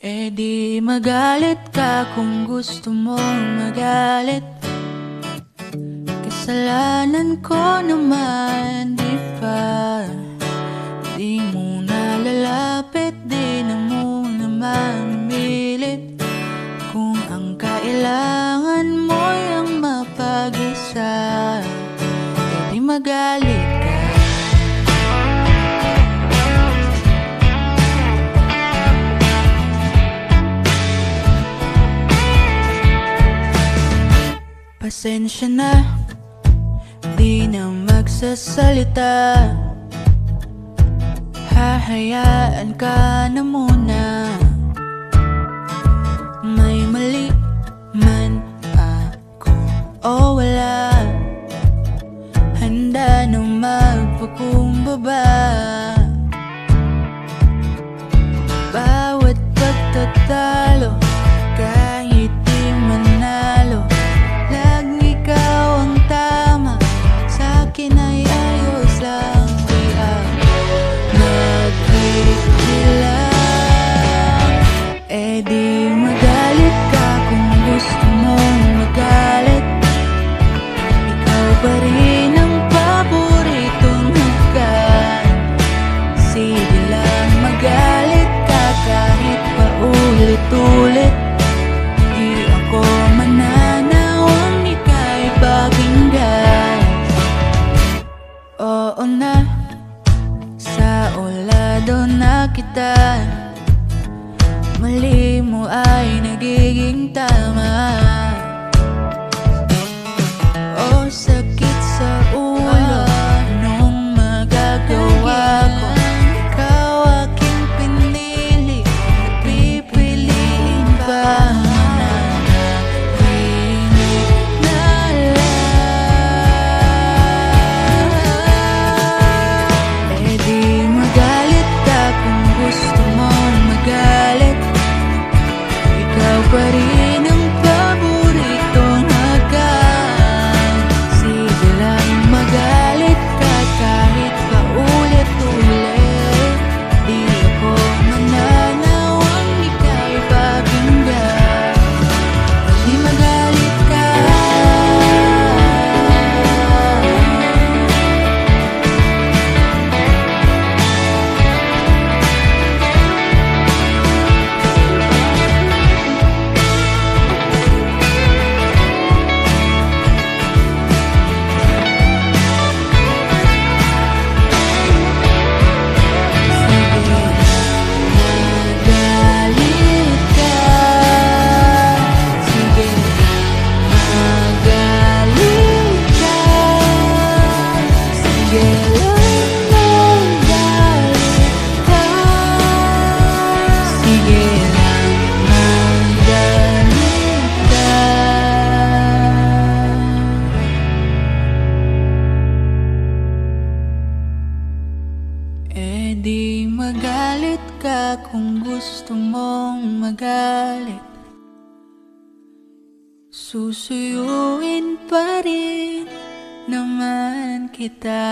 Eh di magalit ka kung gusto mong magalit. Kasalanan ko naman, di ba? Di mo nalalapit, di na mo naman mamilit. Kung ang kailangan mo'y ang mapag-isa, eh di magalit ka. Pasensya na, di na magsasalita. Hahayaan ka na muna. May mali man ako o wala, handa na magpakumbaba. Bawat pagtatalo, kahit di manalo, lagi ikaw ang tama. Sa'kin ay ayos lang, di ako naghihilang. Eh di magalit ka kung gusto mong magalit. Ikaw pa rin ang paboritong hagkan. Sige lang magalit ka kahit paulit-ulit. Di ako mananawang ika'y pakinggan. Oo na, sa ulado na kita. Mali mo ay nagiging tama. Oh, sakit sa ulo, anong magagawa ko? Ikaw aking pinili, pipiliin pa. Manahimik na lang. Eh di magalit ka kung gusto mong magalit. Ikaw pa rin ang paboritong hagkan. Sige lang magalit ka kahit paulit-ulit. Di ako mananawang ika'y pakinggan. Di magalit ka. Eh di magalit ka kung gusto mong magalit. Susuyuin pa rin naman kita.